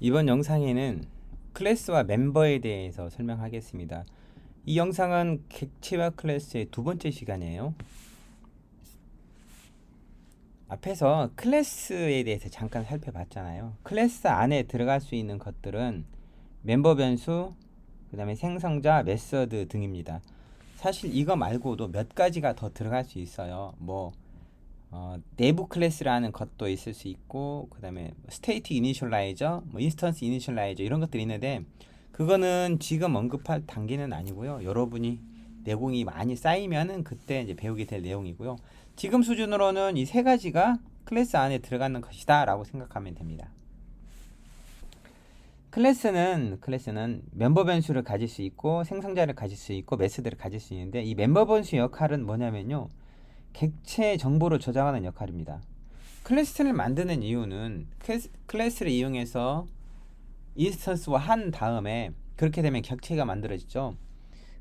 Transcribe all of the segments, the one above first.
이번 영상에는 클래스와 멤버에 대해서 설명하겠습니다. 이 영상은 객체와 클래스의 두 번째 시간이에요. 앞에서 클래스에 대해서 잠깐 살펴봤잖아요. 클래스 안에 들어갈 수 있는 것들은 멤버 변수, 그 다음에 생성자, 메서드 등입니다. 사실 이거 말고도 몇 가지가 더 들어갈 수 있어요. 내부 클래스라는 것도 있을 수 있고, 그 다음에 스테이트 이니셜라이저, 인스턴스 이니셜라이저 이런 것들이 있는데, 그거는 지금 언급할 단계는 아니고요. 여러분이 내공이 많이 쌓이면은 그때 이제 배우게 될 내용이고요. 지금 수준으로는 이 세 가지가 클래스 안에 들어가는 것이다 라고 생각하면 됩니다. 클래스는 멤버 변수를 가질 수 있고, 생성자를 가질 수 있고, 메소드를 가질 수 있는데, 이 멤버 변수 역할은 뭐냐면요, 객체 정보를 저장하는 역할입니다. 클래스를 만드는 이유는 클래스를 이용해서 인스턴스와 한 다음에 그렇게 되면 객체가 만들어지죠.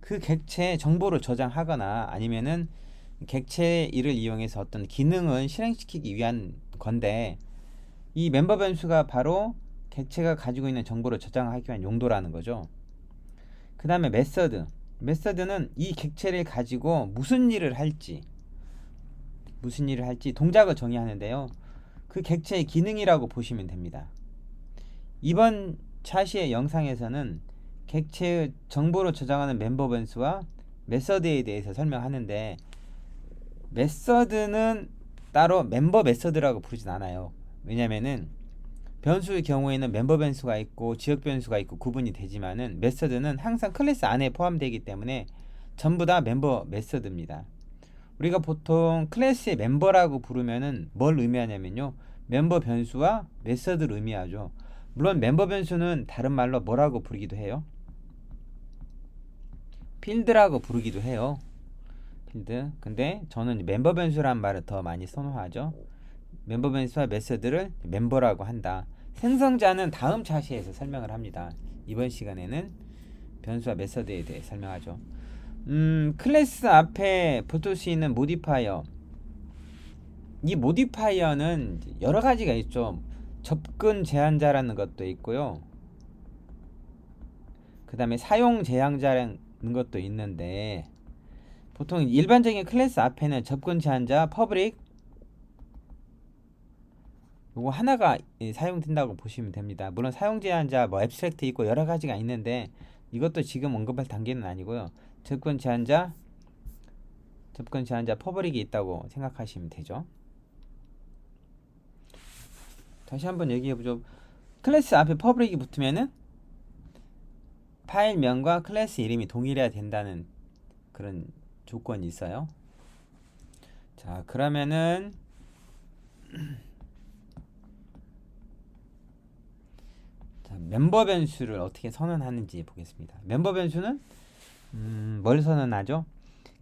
그 객체의 정보를 저장하거나 아니면은 객체 일을 이용해서 어떤 기능을 실행시키기 위한 건데, 이 멤버 변수가 바로 객체가 가지고 있는 정보를 저장하기 위한 용도라는 거죠. 그 다음에 메서드는 이 객체를 가지고 무슨 일을 할지 동작을 정의하는데요. 그 객체의 기능이라고 보시면 됩니다. 이번 차시의 영상에서는 객체의 정보를 저장하는 멤버 변수와 메서드에 대해서 설명하는데, 메서드는 따로 멤버 메서드라고 부르진 않아요. 왜냐면은 변수의 경우에는 멤버 변수가 있고 지역 변수가 있고 구분이 되지만은, 메서드는 항상 클래스 안에 포함되기 때문에 전부 다 멤버 메서드입니다. 우리가 보통 클래스의 멤버라고 부르면은 뭘 의미하냐면요, 멤버 변수와 메서드를 의미하죠. 물론 멤버 변수는 다른 말로 뭐라고 부르기도 해요? 필드라고 부르기도 해요. 필드. 근데 저는 멤버 변수란 말을 더 많이 선호하죠. 멤버 변수와 메서드를 멤버라고 한다. 생성자는 다음 차시에서 설명을 합니다. 이번 시간에는 변수와 메서드에 대해 설명하죠. 클래스 앞에 붙을 수 있는 모디파이어. 이 모디파이어는 여러 가지가 있죠. 접근 제한자라는 것도 있고요. 그 다음에 사용 제한자라는 것도 있는데, 보통 일반적인 클래스 앞에는 접근 제한자, 퍼블릭 요거 하나가 사용된다고 보시면 됩니다. 물론 사용 제한자, 앱스트랙트 있고 여러 가지가 있는데, 이것도 지금 언급할 단계는 아니고요. 접근 제한자, 퍼블릭이 있다고 생각하시면 되죠. 다시 한번 얘기해보죠. 클래스 앞에 퍼블릭이 붙으면은 파일명과 클래스 이름이 동일해야 된다는 그런 조건이 있어요. 자, 그러면은 멤버 변수를 어떻게 선언하는지 보겠습니다. 멤버 변수는 뭘 선언하죠?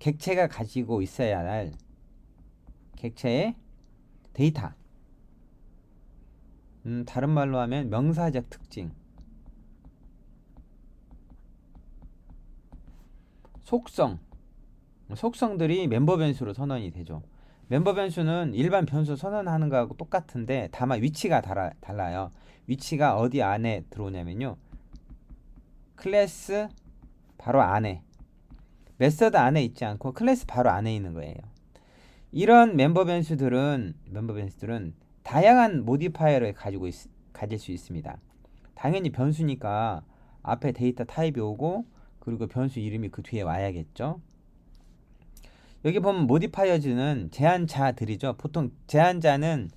객체가 가지고 있어야 할 객체의 데이터. 다른 말로 하면 명사적 특징, 속성들이 멤버 변수로 선언이 되죠. 멤버 변수는 일반 변수 선언하는 거하고 똑같은데 다만 위치가 달라요. 위치가 어디 안에 들어오냐면요, 클래스 바로 안에, 메서드 안에 있지 않고 클래스 바로 안에 있는 거예요. 이런 멤버 변수들은 다양한 모디파이어를 가질 수 있습니다. 당연히 변수니까 앞에 데이터 타입이 오고, 그리고 변수 이름이 그 뒤에 와야겠죠. 여기 보면 모디파이어즈는 제한자들이죠. 보통 제한자는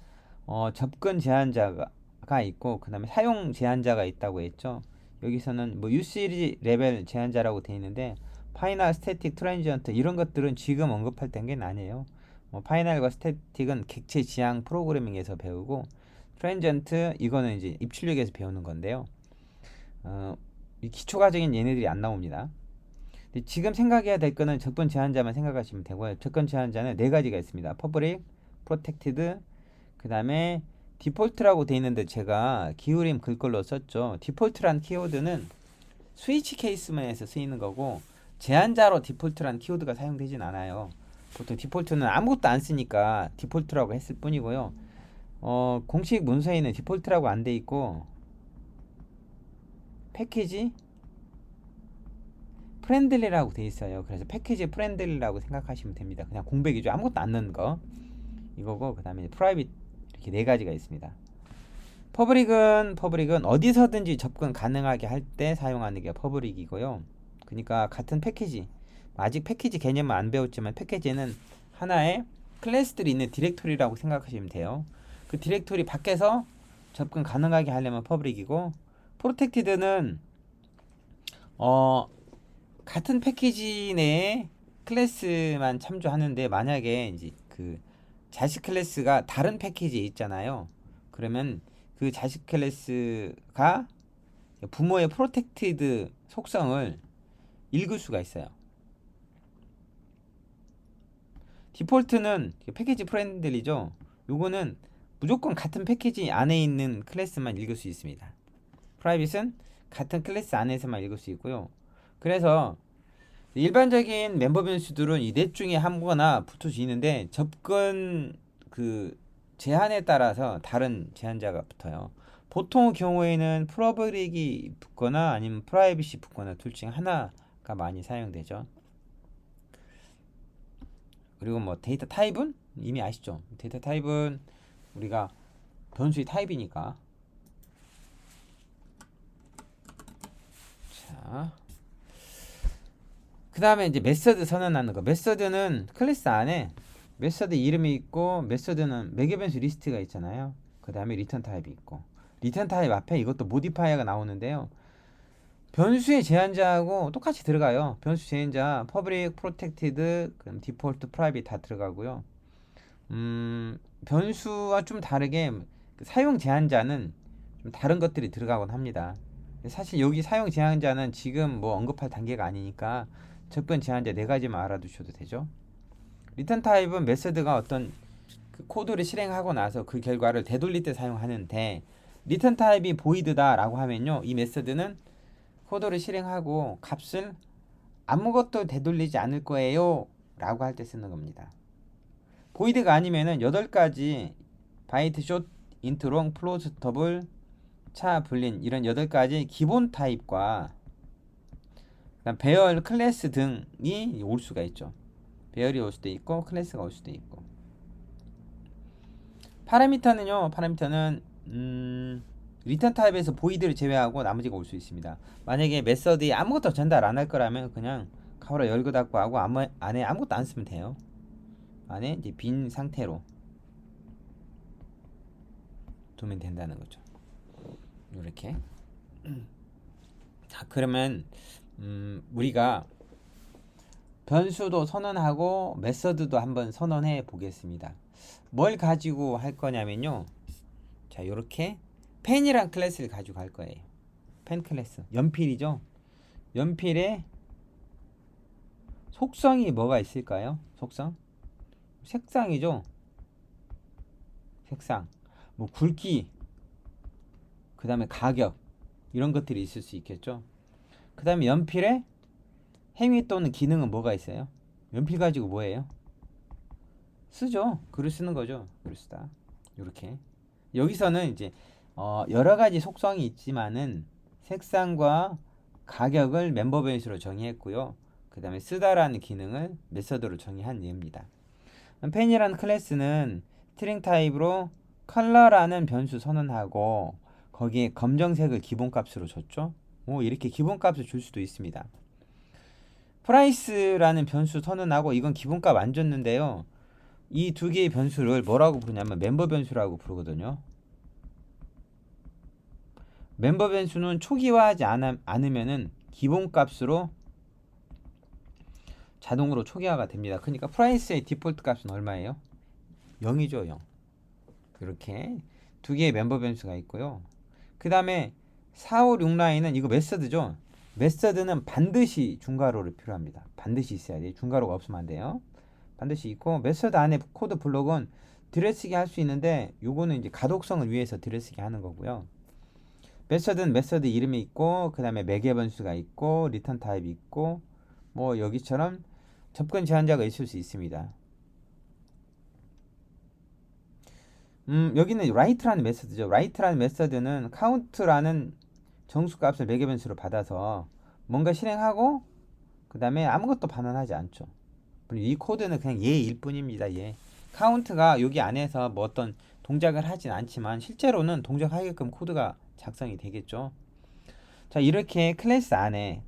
접근 제한자가 있고, 그 다음에 사용 제한자가 있다고 했죠. 여기서는 UCL 레벨 제한자라고 되어 있는데, 파이널, 스태틱, 트랜지언트 이런 것들은 지금 언급할 단계는 아니에요. 파이널과 스태틱은 객체 지향 프로그래밍에서 배우고, 트랜지언트 이거는 이제 입출력에서 배우는 건데요. 이 기초 과정인 얘네들이 안 나옵니다. 지금 생각해야 될 거는 접근 제한자만 생각하시면 되고요. 접근 제한자는 네 가지가 있습니다. 퍼블릭, 프로텍티드, 그 다음에 디폴트라고 되어 있는데 제가 기울임 글꼴로 썼죠. 디폴트란 키워드는 스위치 케이스만에서 쓰이는 거고, 제한자로 디폴트란 키워드가 사용되진 않아요. 보통 디폴트는 아무것도 안 쓰니까 디폴트라고 했을 뿐이고요. 공식 문서에는 디폴트라고 안 돼 있고, 패키지 프렌들리라고 돼 있어요. 그래서 패키지 프렌들리라고 생각하시면 됩니다. 그냥 공백이죠. 아무것도 안 넣는 거 이거고, 그 다음에 프라이빗, 이렇게 네 가지가 있습니다. 퍼블릭은 어디서든지 접근 가능하게 할 때 사용하는 게 퍼블릭이고요. 그러니까 같은 패키지, 아직 패키지 개념은 안 배웠지만 패키지는 하나의 클래스들이 있는 디렉토리라고 생각하시면 돼요. 그 디렉토리 밖에서 접근 가능하게 하려면 퍼블릭이고, 프로텍티드는 같은 패키지 내에 클래스만 참조하는데, 만약에 이제 그 자식 클래스가 다른 패키지에 있잖아요. 그러면 그 자식 클래스가 부모의 프로텍티드 속성을 읽을 수가 있어요. 디폴트는 패키지 프렌들리죠. 요거는 무조건 같은 패키지 안에 있는 클래스만 읽을 수 있습니다. 프라이빗은 같은 클래스 안에서만 읽을 수 있고요. 그래서 일반적인 멤버 변수들은 이 넷 중에 한 거나 붙어지는데, 접근 그 제한에 따라서 다른 제한자가 붙어요. 보통 경우에는 프러블릭이 붙거나 아니면 프라이빗이 붙거나 둘 중 하나가 많이 사용되죠. 그리고 뭐 데이터 타입은 이미 아시죠? 데이터 타입은 우리가 변수의 타입이니까. 자, 그 다음에 이제 메서드 선언하는 거. 메서드는 클래스 안에 메서드 이름이 있고, 메서드는 매개 변수 리스트가 있잖아요. 그 다음에 리턴 타입이 있고, 리턴 타입 앞에 이것도 모디파이어가 나오는데요. 변수의 제한자하고 똑같이 들어가요. 변수 제한자 퍼블릭, 프로텍티드, 그럼 디폴트, 프라이빗 다 들어가고요. 변수와 좀 다르게 사용 제한자는 좀 다른 것들이 들어가곤 합니다. 사실 여기 사용 제한자는 지금 뭐 언급할 단계가 아니니까 접근 제한자 네 가지만 알아두셔도 되죠. 리턴 타입은 메서드가 어떤 그 코드를 실행하고 나서 그 결과를 되돌릴 때 사용하는데, 리턴 타입이 보이드다라고 하면요, 이 메서드는 코드를 실행하고 값을 아무것도 되돌리지 않을 거예요 라고 할 때 쓰는 겁니다. 보이드가 아니면은 8가지 바이트, 숏, 인트, 롱, 플로트, 더블, 차, 불린, 이런 8가지 기본 타입과 그다음 배열, 클래스 등이 올 수가 있죠. 배열이 올 수도 있고 클래스가 올 수도 있고. 파라미터는 리턴 타입에서 보이드를 제외하고 나머지가 올 수 있습니다. 만약에 메서드에 아무것도 전달 안 할 거라면 그냥 가로로 열고 닫고 하고 안에 아무것도 안 쓰면 돼요. 안에 이제 빈 상태로 두면 된다는 거죠. 이렇게. 자, 그러면 우리가 변수도 선언하고 메서드도 한번 선언해 보겠습니다. 뭘 가지고 할 거냐면요, 자, 요렇게 펜이란 클래스를 가지고 갈 거예요. 펜 클래스, 연필이죠. 연필에 속성이 뭐가 있을까요? 속성? 색상이죠. 색상, 뭐 굵기, 그 다음에 가격, 이런 것들이 있을 수 있겠죠. 그 다음에 연필에 행위 또는 기능은 뭐가 있어요? 연필 가지고 뭐해요? 쓰죠. 글을 쓰는 거죠. 글을 쓰다. 이렇게. 여기서는 이제 여러 가지 속성이 있지만은 색상과 가격을 멤버 변수로 정의했고요. 그 다음에 쓰다라는 기능을 메서드로 정의한 예입니다. 펜이라는 클래스는 스트링 타입으로 컬러라는 변수 선언하고 거기에 검정색을 기본값으로 줬죠. 이렇게 기본값을 줄 수도 있습니다. 프라이스라는 변수 선언하고 이건 기본값 안 줬는데요. 이 두 개의 변수를 뭐라고 부르냐면 멤버 변수라고 부르거든요. 멤버 변수는 초기화하지 않으면은 기본값으로 자동으로 초기화가 됩니다. 그러니까 프라이스의 디폴트 값은 얼마예요? 0이죠, 0. 이렇게 두 개의 멤버 변수가 있고요. 그 다음에 4, 5, 6 라인은 이거 메서드죠. 메서드는 반드시 중괄호를 필요합니다. 반드시 있어야 돼요. 중괄호가 없으면 안 돼요. 반드시 있고, 메서드 안에 코드 블록은 들여쓰기 할 수 있는데 요거는 이제 가독성을 위해서 들여쓰기 하는 거고요. 메서드는 메서드 이름이 있고, 그 다음에 매개 변수가 있고, 리턴 타입이 있고, 뭐 여기처럼 접근 제한자가 있을 수 있습니다. 여기는 write라는 메서드죠. write라는 메서드는 count라는 정수값을 매개 변수로 받아서 뭔가 실행하고 그 다음에 아무것도 반환하지 않죠. 이 코드는 그냥 예일 뿐입니다. 예. 카운트가 여기 안에서 뭐 어떤 동작을 하진 않지만 실제로는 동작하게끔 코드가 작성이 되겠죠. 자, 이렇게 클래스 안에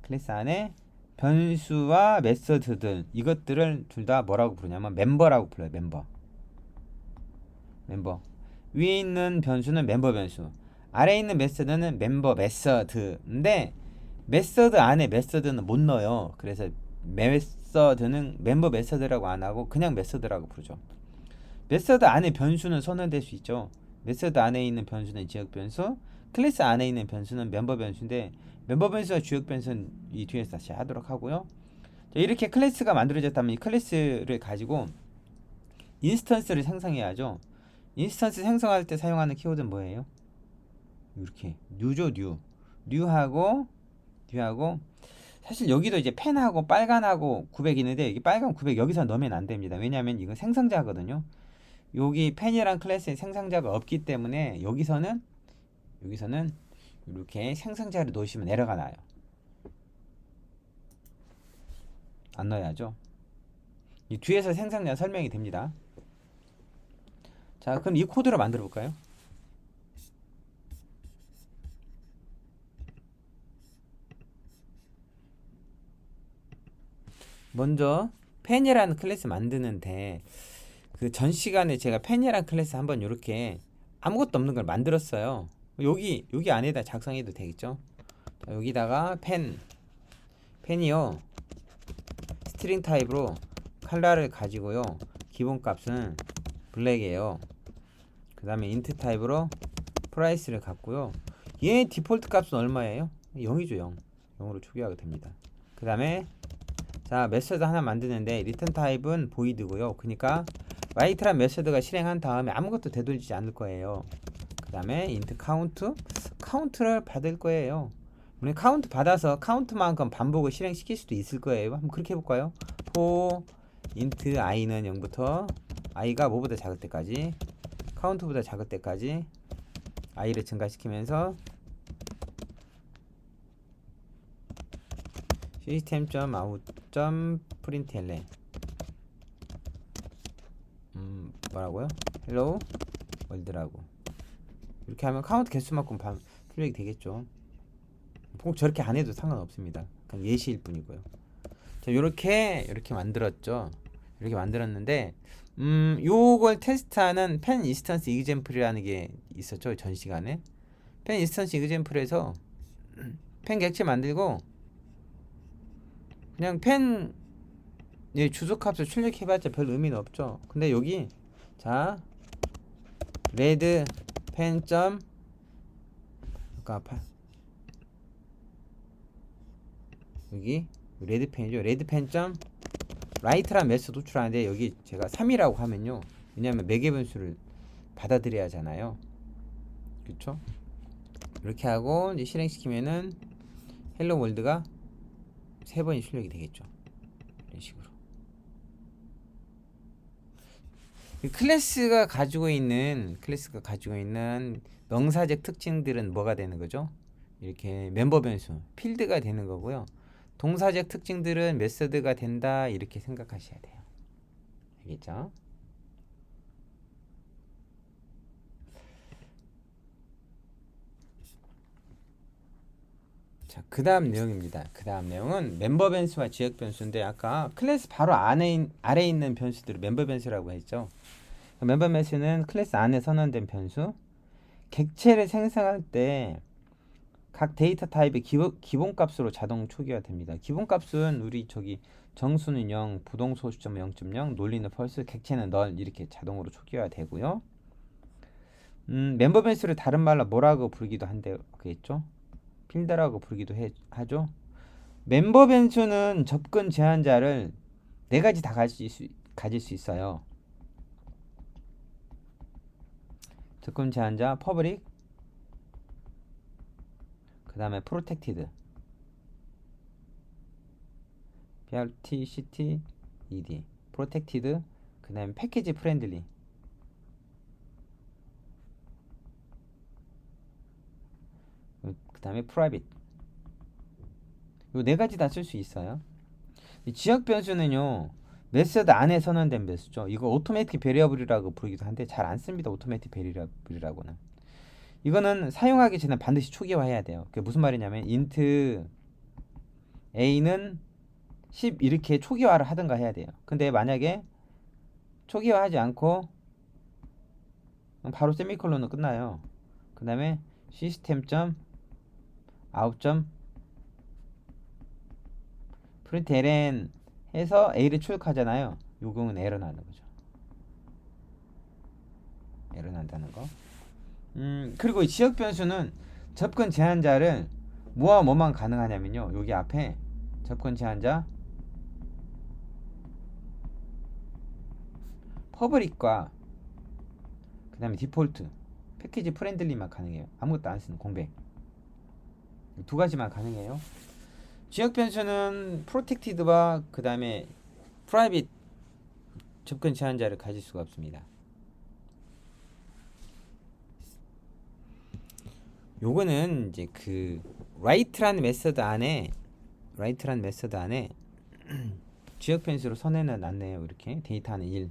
변수와 메서드들 이것들을 둘 다 뭐라고 부르냐면 멤버라고 불러요. 멤버. 위에 있는 변수는 멤버 변수, 아래에 있는 메서드는 멤버 메서드인데 메서드 안에 메서드는 못 넣어요. 그래서 메서드는 멤버 메서드라고 안 하고 그냥 메서드라고 부르죠. 메서드 안에 변수는 선언될 수 있죠. 메서드 안에 있는 변수는 지역 변수, 클래스 안에 있는 변수는 멤버 변수인데 멤버 변수와 지역 변수는 이 뒤에서 다시 하도록 하고요. 자, 이렇게 클래스가 만들어졌다면 이 클래스를 가지고 인스턴스를 생성해야죠. 인스턴스 생성할 때 사용하는 키워드는 뭐예요? 이렇게 뉴죠. 뉴하고 사실 여기도 이제 펜하고 빨간하고 900 있는데 이게 빨간 900 여기서 넣으면 안 됩니다. 왜냐하면 이건 생성자거든요. 여기 펜이란 클래스에 생성자가 없기 때문에 여기서는 이렇게 생성자를 넣으시면 에러가 나요. 안 넣어야죠. 이 뒤에서 생성자 설명이 됩니다. 자, 그럼 이 코드를 만들어 볼까요? 먼저 펜이라는 클래스 만드는데 그 전 시간에 제가 펜이라는 클래스 한번 이렇게 아무것도 없는 걸 만들었어요. 여기 안에다 작성해도 되겠죠? 자, 여기다가 펜이요 스트링 타입으로 컬러를 가지고요 기본 값은 블랙이에요. 그 다음에 인트 타입으로 프라이스를 갖고요 얘 디폴트 값은 얼마예요? 0이죠. 0으로 초기화가 됩니다. 그 다음에 자, 메서드 하나 만드는데 리턴 타입은 보이드고요. 그러니까 write란 메서드가 실행한 다음에 아무것도 되돌리지 않을 거예요. 그 다음에 int 카운트를 받을 거예요. 우리 카운트 받아서 카운트만큼 반복을 실행시킬 수도 있을 거예요. 한번 그렇게 해볼까요? for int i는 0부터 i가 뭐보다 작을 때까지 카운트보다 작을 때까지 i를 증가시키면서 system.out.println 뭐라고요? hello world라고 이렇게 하면 카운트 개수만큼 출력이 되겠죠. 꼭 저렇게 안 해도 상관없습니다. 그냥 예시일 뿐이고요. 자, 요렇게 만들었죠. 이렇게 만들었는데 요걸 테스트하는 펜 인스턴스 이그젬플이라는 게 있었죠. 전 시간에 펜 인스턴스 이그젬플에서 펜 객체 만들고 그냥 펜 주소값을 출력해봤자 별 의미는 없죠. 근데 여기 자 레드 펜점 여기 레드펜이죠. 레드펜점 라이트란 메시지 도출하는데 여기 제가 3이라고 하면요. 왜냐하면 매개 변수를 받아들여야 하잖아요. 그렇죠? 이렇게 하고 이제 실행시키면은 헬로 월드가 3번이 출력이 되겠죠. 이런 식으로. 클래스가 가지고 있는 명사적 특징들은 뭐가 되는 거죠? 이렇게 멤버 변수, 필드가 되는 거고요. 동사적 특징들은 메서드가 된다 이렇게 생각하셔야 돼요. 알겠죠? 자, 그 다음 내용입니다. 그 다음 내용은 멤버 변수와 지역 변수인데 아까 클래스 바로 아래에 있는 변수들을 멤버 변수라고 했죠. 멤버 변수는 클래스 안에 선언된 변수. 객체를 생성할 때 각 데이터 타입의 기본값으로 자동 초기화 됩니다. 기본값은 우리 정수는 0, 부동소 시점 0.0, 논리는 false, 객체는 null 이렇게 자동으로 초기화 되고요. 멤버 변수를 다른 말로 뭐라고 부르기도 한다겠죠? 필드라고 부르기도 하죠. 멤버 변수는 접근 제한자를 4가지 다 가질 수 있어요. 접근 제한자 public, 그 다음에 protected, protected, protected, 그 다음에 패키지 프렌들리, 그 다음에 private. 요 네 가지 다 쓸 수 있어요. 이 지역 변수는요, 메서드 안에 선언된 변수죠. 이거 오토매틱 베리어블이라고 부르기도 한데 잘 안 씁니다. 오토매틱 베리어블이라고는. 이거는 사용하기 전에 반드시 초기화해야 돼요. 그게 무슨 말이냐면 int a는 10 이렇게 초기화를 하든가 해야 돼요. 근데 만약에 초기화하지 않고 바로 세미콜론으로 끝나요. 그 다음에 system.out. 프린트 ln 해서 a를 출력하잖아요. 요 경우는 에러 나는 거죠. 에러 난다는 거. 그리고 이 지역 변수는 접근 제한자를 뭐와 뭐만 가능하냐면요. 여기 앞에 접근 제한자 퍼블릭과 그 다음에 디폴트 패키지 프렌들리만 가능해요. 아무것도 안 쓰는 공백. 두 가지만 가능해요. 지역 변수는 프로텍티드와 그 다음에 프라이빗 접근 제한자를 가질 수가 없습니다. 요거는 이제 그 write라는 메서드 안에 지역 변수로 선에는 놨네요. 이렇게 데이터는 1.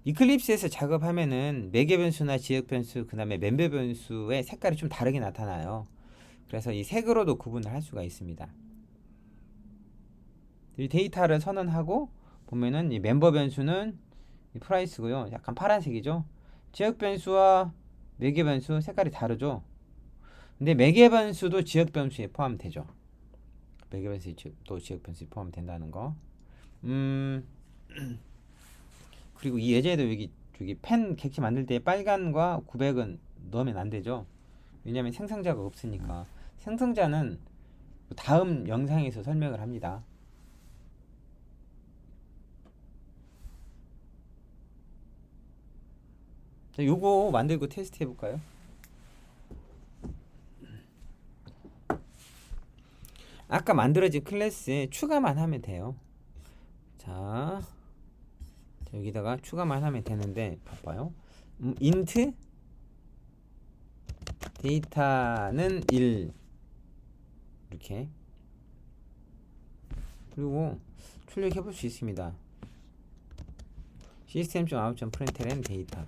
이클립스에서 작업하면은 매개 변수나 지역 변수 그 다음에 멤버 변수의 색깔이 좀 다르게 나타나요. 그래서 이 색으로도 구분을 할 수가 있습니다. 이 데이터를 선언하고 보면은 이 멤버 변수는 이 프라이스고요. 약간 파란색이죠. 지역 변수와 매개 변수 색깔이 다르죠. 근데 매개 변수도 지역 변수에 포함되죠. 매개 변수도 지역 변수에 포함된다는 거. 그리고 이 예제에도 여기 펜 객체 만들 때 빨간과 900은 넣으면 안 되죠. 왜냐면 생성자가 없으니까. 생성자는 다음 영상에서 설명을 합니다. 자, 요거 만들고 테스트 해볼까요? 아까 만들어진 클래스에 추가만 하면 돼요. 자, 여기다가 추가만 하면 되는데 봐봐요. int 데이터는 1 이렇게. 그리고 출력해 볼 수 있습니다. system.out.println 데이터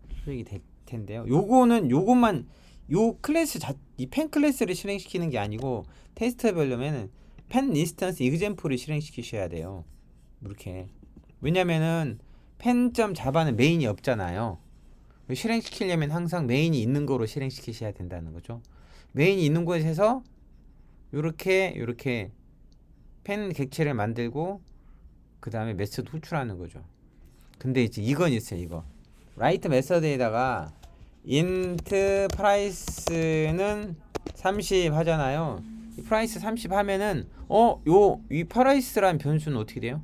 출력이 될 텐데요. 요것만 요 클래스 이 펜 클래스를 실행시키는 게 아니고 테스트 해보려면 펜 인스턴스 example을 실행시키셔야 돼요. 이렇게. 왜냐면은 pen.java는 메인이 없잖아요. 실행시키려면 항상 메인이 있는 거로 실행시키셔야 된다는 거죠. 메인이 있는 곳에서 요렇게 펜 객체를 만들고 그 다음에 메서드 호출하는 거죠. 근데 이제 이건 있어요. 이거 write 메서드에다가 int price는 30 하잖아요. 이 price 30 하면은 이 price라는 변수는 어떻게 돼요?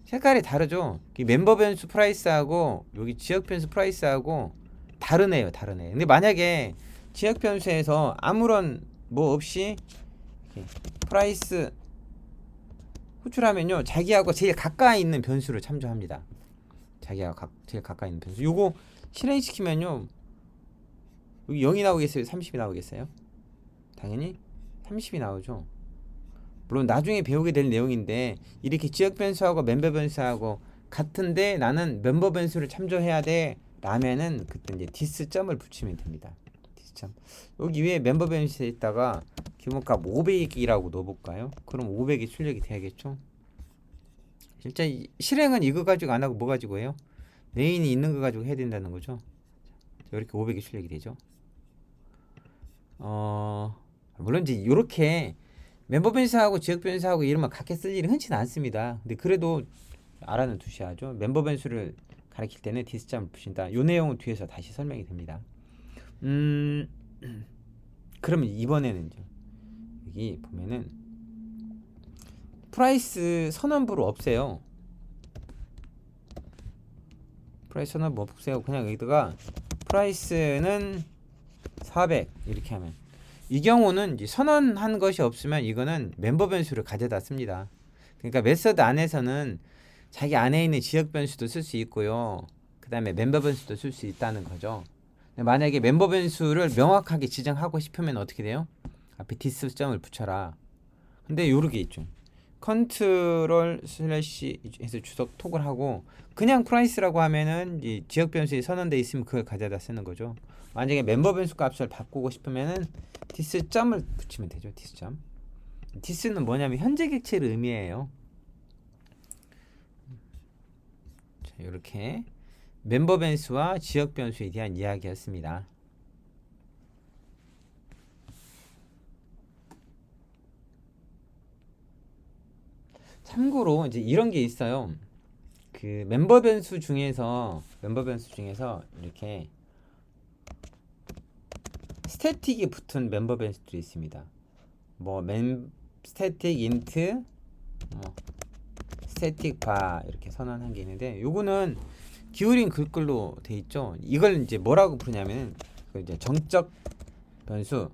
색깔이 다르죠. 이 멤버 변수 프라이스하고 여기 지역 변수 프라이스하고 다르네요. 근데 만약에 지역 변수에서 아무런 뭐 없이 프라이스 호출하면요, 자기하고 제일 가까이 있는 변수를 참조합니다. 자기하고 제일 가까이 있는 변수. 요거 실행시키면요, 여기 0이 나오겠어요? 30이 나오겠어요? 당연히 30이 나오죠. 물론 나중에 배우게 될 내용인데 이렇게 지역 변수하고 멤버 변수하고 같은데 나는 멤버 변수를 참조해야 돼 라면은 그때 이제 디스 점을 붙이면 됩니다. 디스 점. 여기 위에 멤버 변수에 있다가 기본값 500이라고 넣어볼까요? 그럼 500이 출력이 돼야겠죠? 실제 실행은 이거 가지고 안 하고 뭐 가지고 해요? 메인이 있는 거 가지고 해야 된다는 거죠. 이렇게 500이 출력이 되죠. 물론 이제 이렇게 멤버 변수하고 지역 변수하고 이름을 같게 쓸 일은 흔치는 않습니다. 근데 그래도 알아는 두셔야죠. 멤버 변수를 가리킬 때는 디스점을 붙인다. 이 내용은 뒤에서 다시 설명이 됩니다. 그러면 이번에는 여기 보면은 프라이스 선언부를 없애요. 프라이스 선언부 없애고 그냥 여기다가 프라이스는 400 이렇게 하면, 이 경우는 이제 선언한 것이 없으면 이거는 멤버 변수를 가져다 씁니다. 그러니까 메서드 안에서는 자기 안에 있는 지역 변수도 쓸 수 있고요. 그 다음에 멤버 변수도 쓸 수 있다는 거죠. 만약에 멤버 변수를 명확하게 지정하고 싶으면 어떻게 돼요? 앞에 디스 점을 붙여라. 근데 요렇게 있죠. 컨트롤 슬래시 해서 주석 톡을 하고 그냥 프라이스라고 하면은 이 지역 변수에 선언돼 있으면 그걸 가져다 쓰는 거죠. 만약에 멤버 변수 값을 바꾸고 싶으면은 디스 점을 붙이면 되죠. 디스 점. 디스는 뭐냐면 현재 객체를 의미해요. 자, 이렇게 멤버 변수와 지역 변수에 대한 이야기였습니다. 참고로 이제 이런 게 있어요. 그 멤버 변수 중에서 이렇게 스태틱이 붙은 멤버 변수들이 있습니다. 뭐 스태틱 인트, 스태틱 바 이렇게 선언한 게 있는데 요거는 기울인 글꼴로 돼 있죠. 이걸 이제 뭐라고 부르냐면 이제 정적 변수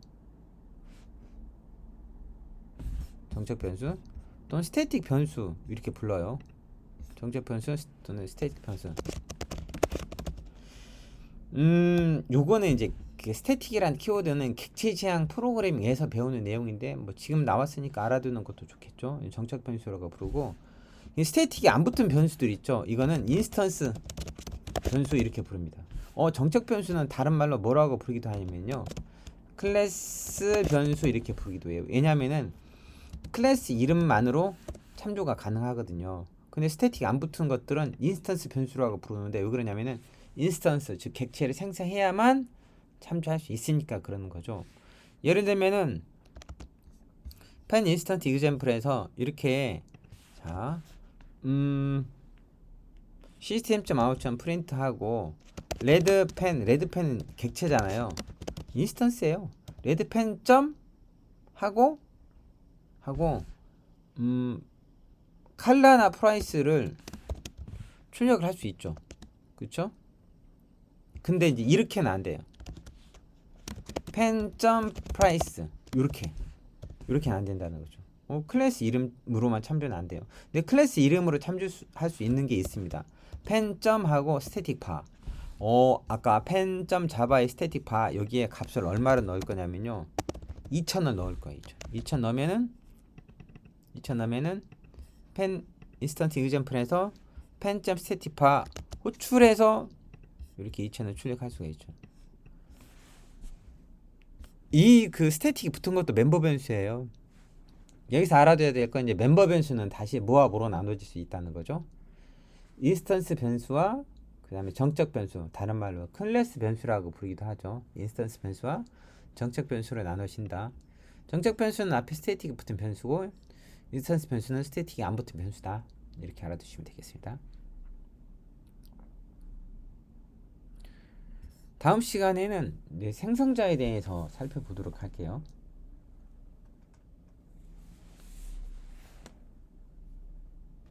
또는 스태틱 변수 이렇게 불러요. 정적 변수 또는 스태틱 변수. 요거는 이제 그 스태틱이라는 키워드는 객체 지향 프로그래밍에서 배우는 내용인데 뭐 지금 나왔으니까 알아두는 것도 좋겠죠. 정적 변수라고 부르고 이 스태틱이 안 붙은 변수들 있죠. 이거는 인스턴스 변수 이렇게 부릅니다. 정적 변수는 다른 말로 뭐라고 부르기도 하냐면요. 클래스 변수 이렇게 부르기도 해요. 왜냐면은 클래스 이름만으로 참조가 가능하거든요. 근데 스태틱 안 붙은 것들은 인스턴스 변수라고 부르는데 왜 그러냐면은 인스턴스 즉 객체를 생성해야만 참조할 수 있으니까 그러는 거죠. 예를 들면은 펜 인스턴트 이그젬플에서 이렇게 자 시스템.out 프린트하고 레드펜은 객체잖아요. 인스턴스예요. 레드펜 점 하고 칼라나 프라이스를 출력을 할 수 있죠. 그쵸? 근데 이제 이렇게는 안 돼요. 펜 점 프라이스 이렇게는 안 된다는 거죠. 클래스 이름으로만 참조는 안 돼요. 근데 클래스 이름으로 참조할 수 있는 게 있습니다. 펜 점하고 스태틱 바. 아까 펜 점 자바의 스태틱 바 여기에 값을 얼마를 넣을 거냐면요. 2000을 넣을 거예요. 2000 넣으면은 펜 인스턴트 이그젬플에서 펜 점 스태틱 바 호출해서 이렇게 2000을 출력할 수가 있죠. 이 그 스태틱이 붙은 것도 멤버 변수예요. 여기서 알아둬야 될 건 이제 멤버 변수는 다시 뭐와 뭐로 나눠질 수 있다는 거죠. 인스턴스 변수와 그 다음에 정적 변수, 다른 말로 클래스 변수라고 부르기도 하죠. 인스턴스 변수와 정적 변수로 나눠진다. 정적 변수는 앞에 스태틱이 붙은 변수고 인스턴스 변수는 스태틱이 안 붙은 변수다. 이렇게 알아두시면 되겠습니다. 다음 시간에는 생성자에 대해서 살펴보도록 할게요.